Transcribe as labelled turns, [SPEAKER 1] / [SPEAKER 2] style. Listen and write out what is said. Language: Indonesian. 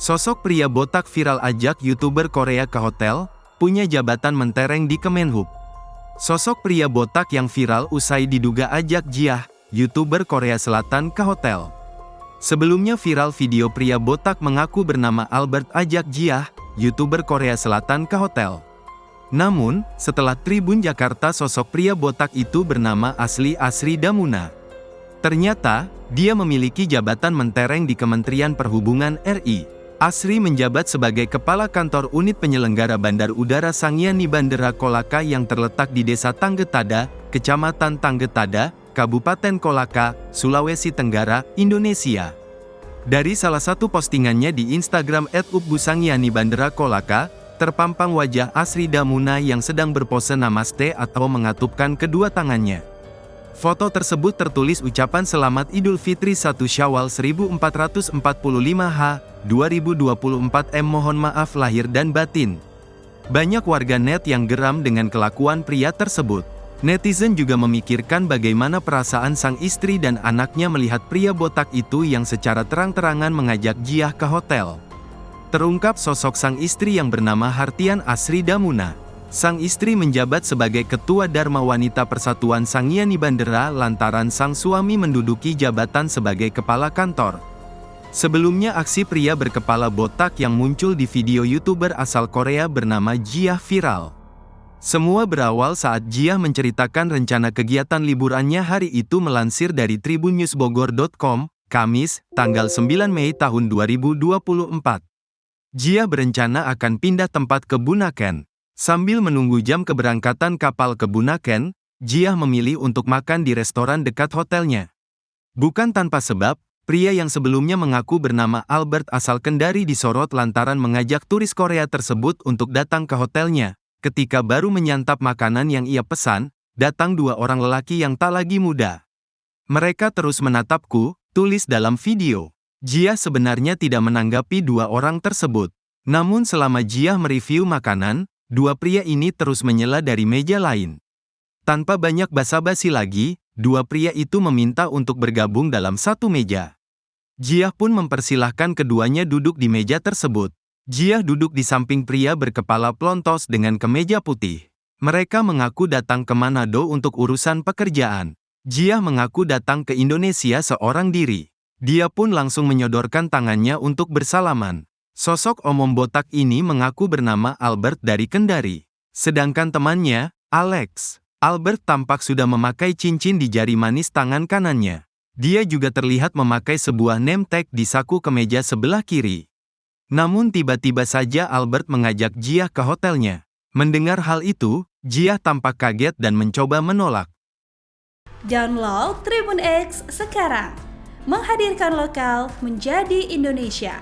[SPEAKER 1] Sosok pria botak viral ajak YouTuber Korea ke hotel, punya jabatan mentereng di Kemenhub. Sosok pria botak yang viral usai diduga ajak Jiah, YouTuber Korea Selatan ke hotel. Sebelumnya viral video pria botak mengaku bernama Albert ajak Jiah, YouTuber Korea Selatan ke hotel. Namun, setelah Tribun Jakarta sosok pria botak itu bernama asli Asri Damuna. Ternyata, dia memiliki jabatan mentereng di Kementerian Perhubungan RI. Asri menjabat sebagai Kepala Kantor Unit Penyelenggara Bandar Udara Sangiani Bandara Kolaka yang terletak di Desa Tanggetada, Kecamatan Tanggetada, Kabupaten Kolaka, Sulawesi Tenggara, Indonesia. Dari salah satu postingannya di Instagram @ubbusangiani Bandara Kolaka, terpampang wajah Asri Damuna yang sedang berpose namaste atau mengatupkan kedua tangannya. Foto tersebut tertulis ucapan Selamat Idul Fitri 1 Syawal 1445 2024 mohon maaf lahir dan batin. Banyak warganet yang geram dengan kelakuan pria tersebut. Netizen juga memikirkan bagaimana perasaan sang istri dan anaknya melihat pria botak itu yang secara terang-terangan mengajak Jiah ke hotel. Terungkap sosok sang istri yang bernama Hartian Asri Damuna. Sang istri menjabat sebagai Ketua Dharma Wanita Persatuan Sangiani Bandara lantaran sang suami menduduki jabatan sebagai kepala kantor. Sebelumnya aksi pria berkepala botak yang muncul di video YouTuber asal Korea bernama Jiah viral. Semua berawal saat Jiah menceritakan rencana kegiatan liburannya hari itu melansir dari tribunnewsbogor.com, Kamis, tanggal 9 Mei tahun 2024. Jiah berencana akan pindah tempat ke Bunaken. Sambil menunggu jam keberangkatan kapal ke Bunaken, Jiah memilih untuk makan di restoran dekat hotelnya. Bukan tanpa sebab, pria yang sebelumnya mengaku bernama Albert asal Kendari disorot lantaran mengajak turis Korea tersebut untuk datang ke hotelnya. Ketika baru menyantap makanan yang ia pesan, datang dua orang lelaki yang tak lagi muda. Mereka terus menatapku, tulis dalam video. Jiah sebenarnya tidak menanggapi dua orang tersebut. Namun selama Jiah mereview makanan, dua pria ini terus menyela dari meja lain. Tanpa banyak basa-basi lagi, dua pria itu meminta untuk bergabung dalam satu meja. Jiah pun mempersilahkan keduanya duduk di meja tersebut. Jiah duduk di samping pria berkepala plontos dengan kemeja putih. Mereka mengaku datang ke Manado untuk urusan pekerjaan. Jiah mengaku datang ke Indonesia seorang diri. Dia pun langsung menyodorkan tangannya untuk bersalaman. Sosok omong botak ini mengaku bernama Albert dari Kendari. Sedangkan temannya, Alex. Albert tampak sudah memakai cincin di jari manis tangan kanannya. Dia juga terlihat memakai sebuah name tag di saku kemeja sebelah kiri. Namun tiba-tiba saja Albert mengajak Jiah ke hotelnya. Mendengar hal itu, Jiah tampak kaget dan mencoba menolak.
[SPEAKER 2] Download Tribun X sekarang. Menghadirkan lokal menjadi Indonesia.